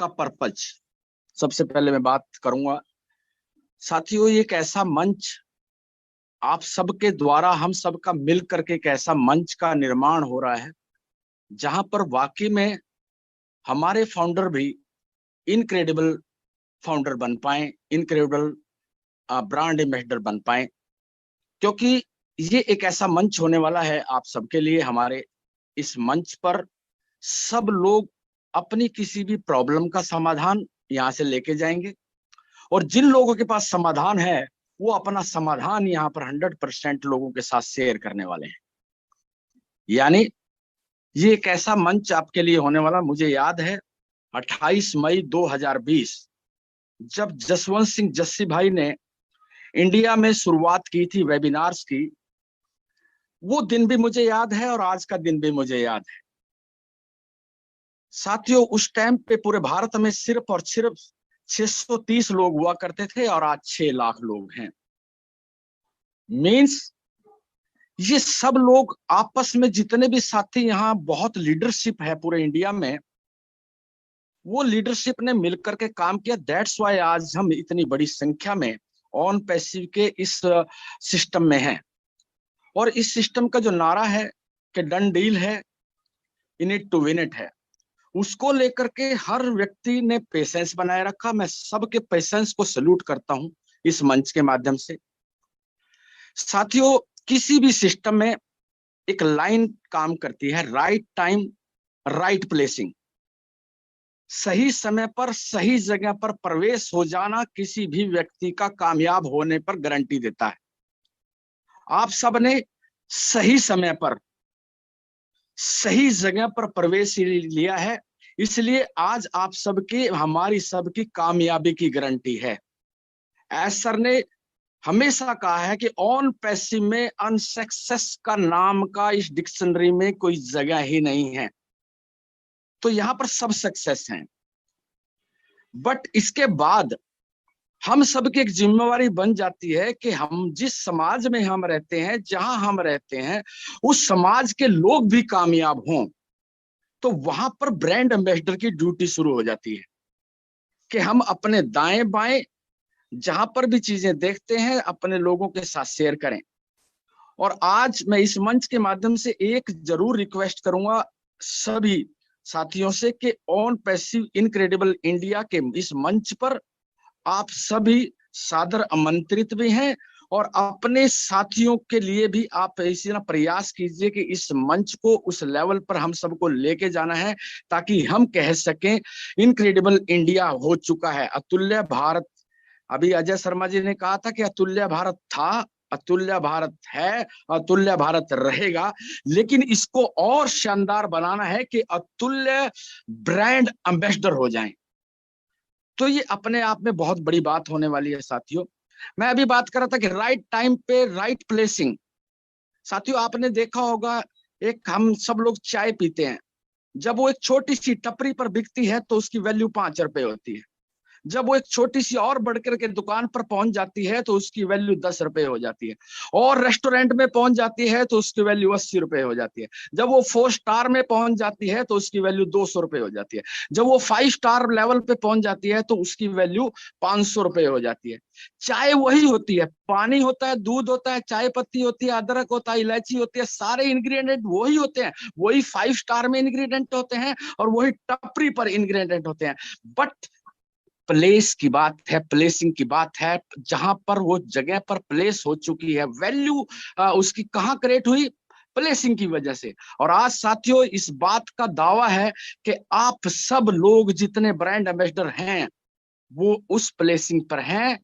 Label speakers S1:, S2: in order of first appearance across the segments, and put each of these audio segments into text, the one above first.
S1: का पर्पज सबसे पहले मैं बात करूंगा। साथियों, ये एक ऐसा मंच आप सबके द्वारा हम सबका मिल करके एक ऐसा मंच का निर्माण हो रहा है जहां पर वाकई में हमारे फाउंडर भी इनक्रेडिबल फाउंडर बन पाए, इनक्रेडिबल ब्रांड एम्बेसडर बन पाए। क्योंकि ये एक ऐसा मंच होने वाला है आप सबके लिए। हमारे इस मंच पर सब लोग अपनी किसी भी प्रॉब्लम का समाधान यहाँ से लेके जाएंगे, और जिन लोगों के पास समाधान है वो अपना समाधान यहाँ पर 100% लोगों के साथ शेयर करने वाले हैं। यानी ये एक ऐसा मंच आपके लिए होने वाला। मुझे याद है 28 मई 2020 जब जसवंत सिंह जस्सी भाई ने इंडिया में शुरुआत की थी वेबिनार्स की, वो दिन भी मुझे याद है और आज का दिन भी मुझे याद है। साथियों, उस टाइम पे पूरे भारत में सिर्फ और सिर्फ 630 लोग हुआ करते थे और आज 6 लाख लोग हैं। मीन्स ये सब लोग आपस में, जितने भी साथी यहाँ, बहुत लीडरशिप है पूरे इंडिया में, वो लीडरशिप ने मिलकर के काम किया। दैट्स वाई आज हम इतनी बड़ी संख्या में ऑन पैसिव के इस सिस्टम में हैं। और इस सिस्टम का जो नारा है कि डन डील है, in it to win it है, उसको लेकर के हर व्यक्ति ने पेशेंस बनाए रखा। मैं सबके पेशेंस को सल्यूट करता हूं इस मंच के माध्यम से। साथियों, किसी भी सिस्टम में एक लाइन काम करती है, राइट टाइम राइट प्लेसिंग। सही समय पर सही जगह पर प्रवेश हो जाना किसी भी व्यक्ति का कामयाब होने पर गारंटी देता है। आप सब ने सही समय पर सही जगह पर प्रवेश लिया है, इसलिए आज आप सबकी, हमारी सबकी कामयाबी की गारंटी है। एस सर ने हमेशा कहा है कि ऑन पैसिव में अनसक्सेस का नाम का इस डिक्शनरी में कोई जगह ही नहीं है। तो यहां पर सब सक्सेस हैं, बट इसके बाद हम सबकी एक जिम्मेवारी बन जाती है कि हम जिस समाज में हम रहते हैं, जहां हम रहते हैं, उस समाज के लोग भी कामयाब हों। तो वहां पर ब्रांड एम्बेसडर की ड्यूटी शुरू हो जाती है कि हम अपने दाएं बाएं जहां पर भी चीजें देखते हैं अपने लोगों के साथ शेयर करें। और आज मैं इस मंच के माध्यम से एक जरूर रिक्वेस्ट करूंगा सभी साथियों से कि ऑन पैसिव इनक्रेडिबल इंडिया के इस मंच पर आप सभी सादर आमंत्रित भी हैं, और अपने साथियों के लिए भी आप इसी तरह प्रयास कीजिए कि इस मंच को उस लेवल पर हम सबको लेके जाना है, ताकि हम कह सकें इनक्रेडिबल इंडिया हो चुका है, अतुल्य भारत। अभी अजय शर्मा जी ने कहा था कि अतुल्य भारत था, अतुल्य भारत है, अतुल्य भारत रहेगा, लेकिन इसको और शानदार बनाना है कि अतुल्य ब्रांड एम्बेसडर हो जाएं। तो ये अपने आप में बहुत बड़ी बात होने वाली है। साथियों, मैं अभी बात कर रहा था कि राइट टाइम पे राइट प्लेसिंग। साथियों, आपने देखा होगा, एक हम सब लोग चाय पीते हैं, जब वो एक छोटी सी टपरी पर बिकती है तो उसकी वैल्यू 5 रुपए होती है। जब वो एक छोटी सी और बढ़कर के दुकान पर पहुंच जाती है तो उसकी वैल्यू 10 रुपए हो जाती है, और रेस्टोरेंट में पहुंच जाती है तो उसकी वैल्यू 80 रुपए हो जाती है। जब वो 4 स्टार में पहुंच जाती है तो उसकी वैल्यू 200 रुपए हो जाती है। जब वो 5 स्टार लेवल पे पहुंच जाती है तो उसकी वैल्यू 500 रुपए हो जाती है। चाय वही होती है, पानी होता है, दूध होता है, चाय पत्ती होती है, अदरक होता है, इलायची होती है, सारे इंग्रेडिएंट वही होते हैं, वही 5 स्टार में इंग्रेडिएंट होते हैं और वही टपरी पर इंग्रेडिएंट होते हैं। बट प्लेस की बात है, प्लेसिंग की बात है, जहां पर वो जगह पर प्लेस हो चुकी है, वैल्यू उसकी कहां क्रिएट हुई, प्लेसिंग की वजह से। और आज साथियों, इस बात का दावा है कि आप सब लोग जितने ब्रांड एम्बेसडर हैं वो उस प्लेसिंग पर हैं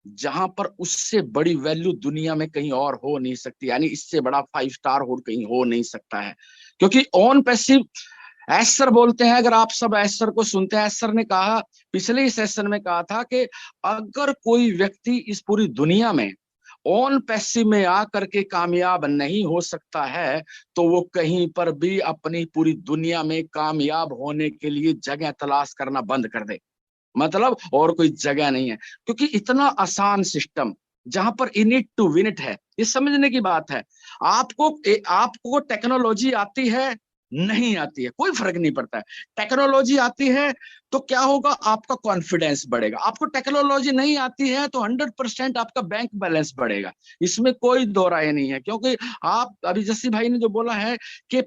S1: जहां पर उससे बड़ी वैल्यू दुनिया में कहीं और हो नहीं सकती। यानी इससे बड़ा 5 स्टार हो कहीं हो नहीं सकता है, क्योंकि ऑन पैसिव एस सर बोलते हैं। अगर आप सब एस सर को सुनते हैं, एस सर ने कहा, पिछले ही सेशन में कहा था कि अगर कोई व्यक्ति इस पूरी दुनिया में ऑन पैसिव में आकर के कामयाब नहीं हो सकता है तो वो कहीं पर भी अपनी पूरी दुनिया में कामयाब होने के लिए जगह तलाश करना बंद कर दे। मतलब और कोई जगह नहीं है, क्योंकि इतना आसान सिस्टम जहां पर in it to win it है, ये समझने की बात है। आपको टेक्नोलॉजी आती है नहीं आती है कोई फर्क नहीं पड़ता है। टेक्नोलॉजी आती है तो क्या होगा, आपका कॉन्फिडेंस बढ़ेगा। आपको टेक्नोलॉजी नहीं आती है तो 100% आपका बैंक बैलेंस बढ़ेगा, इसमें कोई दो राय नहीं है। क्योंकि आप अभी जस्सी भाई ने जो बोला है कि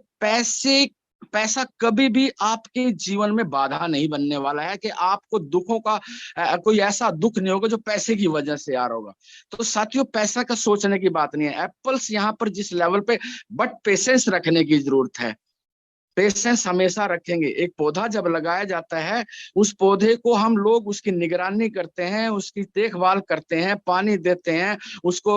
S1: पैसा कभी भी आपके जीवन में बाधा नहीं बनने वाला है, कि आपको दुखों का कोई ऐसा दुख नहीं होगा जो पैसे की वजह से आ रहा होगा। तो साथियों, पैसा का सोचने की बात नहीं है एप्पल्स यहाँ पर जिस लेवल पे, बट पेशेंस रखने की जरूरत है। पेशेंस हमेशा रखेंगे। एक पौधा जब लगाया जाता है, उस पौधे को हम लोग उसकी निगरानी करते हैं, उसकी देखभाल करते हैं, पानी देते हैं, उसको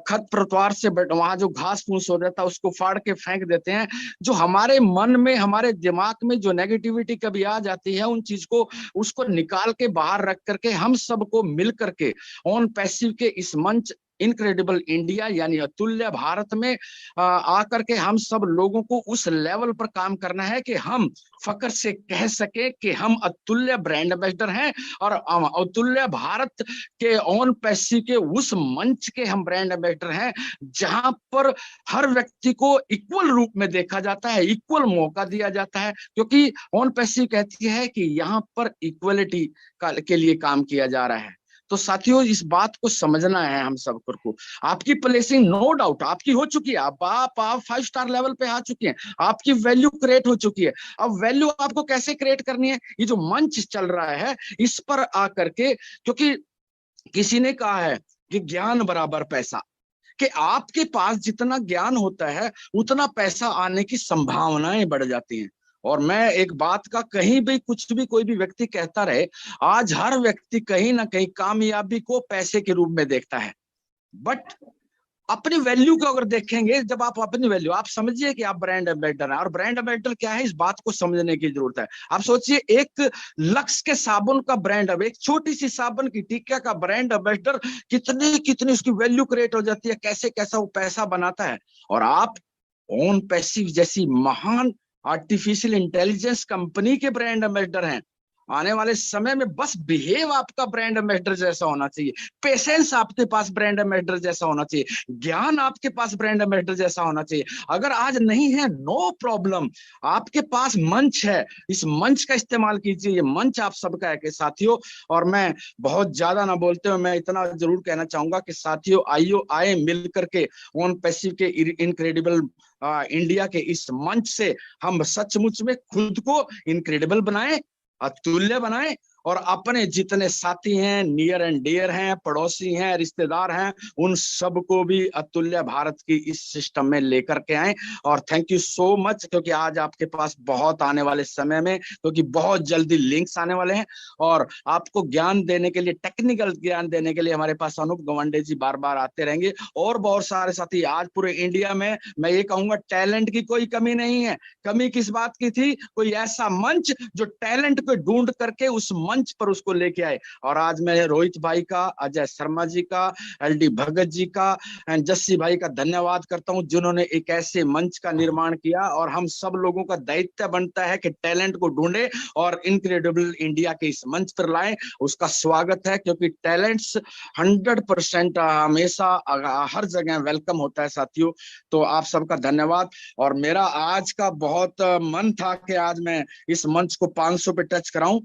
S1: खत प्रतवार से वहां जो घास फूस हो जाता है उसको फाड़ के फेंक देते हैं। जो हमारे मन में, हमारे दिमाग में जो नेगेटिविटी कभी आ जाती है, उन चीज को उसको निकाल के बाहर रख करके हम सबको मिल करके ऑन पैसिव के इस मंच इनक्रेडिबल इंडिया यानी अतुल्य भारत में आकर के हम सब लोगों को उस लेवल पर काम करना है कि हम फक्र से कह सके कि हम अतुल्य ब्रांड एम्बेसडर हैं और अतुल्य भारत के ऑन पैसी के उस मंच के हम ब्रांड एम्बेसडर हैं जहां पर हर व्यक्ति को इक्वल रूप में देखा जाता है, इक्वल मौका दिया जाता है। क्योंकि ऑन पैसी कहती है कि यहाँ पर इक्वलिटी के लिए काम किया जा रहा है। तो साथियों, इस बात को समझना है हम सबको। आपकी प्लेसिंग नो डाउट आपकी हो चुकी है, आप 5 स्टार लेवल पे आ चुके हैं, आपकी वैल्यू क्रिएट हो चुकी है। अब वैल्यू आपको कैसे क्रिएट करनी है, ये जो मंच चल रहा है इस पर आकर के, क्योंकि किसी ने कहा है कि ज्ञान बराबर पैसा, कि आपके पास जितना ज्ञान होता है उतना पैसा आने की संभावनाएं बढ़ जाती हैं। और मैं एक बात का, कहीं भी कुछ भी कोई भी व्यक्ति कहता रहे, आज हर व्यक्ति कहीं ना कहीं कामयाबी को पैसे के रूप में देखता है। बट अपनी वैल्यू को अगर देखेंगे, जब आप अपनी वैल्यू, आप समझिए कि आप ब्रांड एम्बेसडर हैं, और ब्रांड एम्बेसडर क्या है इस बात को समझने की जरूरत है। आप सोचिए, एक लक्स के साबुन का ब्रांड, एक छोटी सी साबुन की टिक्का का ब्रांड एम्बेसडर, कितनी कितनी उसकी वैल्यू क्रिएट हो जाती है, कैसे कैसा वो पैसा बनाता है। और आप ऑन पैसिव जैसी महान आर्टिफिशियल इंटेलिजेंस कंपनी के ब्रांड एम्बेसडर हैं। आने वाले समय में बस बिहेव आपका ब्रांड एम्बेसडर जैसा होना चाहिए, पेशेंस आपके पास ब्रांड एम्बेसडर जैसा होना चाहिए, ज्ञान आपके पास ब्रांड एम्बेसडर जैसा होना चाहिए। अगर आज नहीं है, नो प्रॉब्लम, आपके पास मंच है, इस मंच का इस्तेमाल कीजिए। ये मंच आप सबका है कि साथियों। और मैं बहुत ज्यादा ना बोलते हुए मैं इतना जरूर कहना चाहूंगा कि साथियों, आइयो आए मिल करके ऑन पैसिव के इनक्रेडिबल इंडिया के इस मंच से हम सचमुच में खुद को इनक्रेडिबल बनाएं, अतुल्य बनाएं, और अपने जितने साथी हैं, नियर एंड डियर हैं, पड़ोसी हैं, रिश्तेदार हैं, उन सबको भी अतुल्य भारत की इस सिस्टम में लेकर के आए। और थैंक यू सो मच, क्योंकि आज आपके पास बहुत आने वाले समय में, क्योंकि बहुत जल्दी लिंक्स आने वाले हैं, और आपको ज्ञान देने के लिए, टेक्निकल ज्ञान देने के लिए हमारे पास अनूप गवंडे जी बार बार आते रहेंगे, और बहुत सारे साथी। आज पूरे इंडिया में मैं ये कहूंगा, टैलेंट की कोई कमी नहीं है। कमी किस बात की थी, कोई ऐसा मंच जो टैलेंट को ढूंढ करके उस मंच पर उसको लेके आए। और आज मैं रोहित भाई का, अजय शर्मा जी का, एलडी भगत जी का एंड जस्सी भाई का धन्यवाद करता हूं, जिन्होंने एक ऐसे मंच का निर्माण किया। और हम सब लोगों का दायित्व बनता है कि टैलेंट को ढूंढे और इनक्रेडिबल इंडिया के इस मंच पर लाएं। उसका स्वागत है, क्योंकि टैलेंट्स 100% हमेशा हर जगह वेलकम होता है साथियों। तो आप सबका धन्यवाद। और मेरा आज का बहुत मन था कि आज मैं इस मंच को 500 पे टच कराऊं,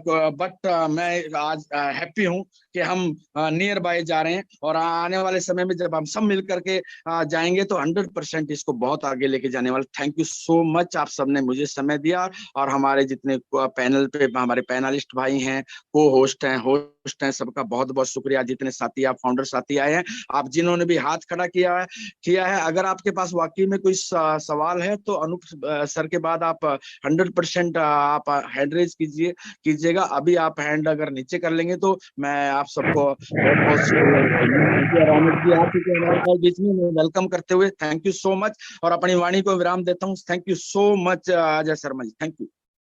S1: बट मैं आज हैप्पी हूं कि हम नियर बाय जा रहे हैं। और आने वाले समय में जब हम सब मिल करके जाएंगे तो 100% इसको बहुत आगे लेके जाने वाले। थैंक यू सो मच, आप सबने मुझे समय दिया। और हमारे जितने पैनल पे हमारे पैनलिस्ट भाई हैं, को होस्ट हैं, सबका बहुत बहुत शुक्रिया। जितने साथी आप फाउंडर साथी आए हैं, आप जिन्होंने भी हाथ खड़ा किया है, अगर आपके पास वाकई में कोई सवाल है तो अनूप सर के बाद आप 100% आप हैंड रेज कीजिएगा। अभी आप हैंड अगर नीचे कर लेंगे तो मैं आप सबको बहुत बहुत बीच में वेलकम करते हुए थैंक यू सो मच, और अपनी वाणी को विराम देता हूँ। Thank you so much Ajay Sharma ji, thank you.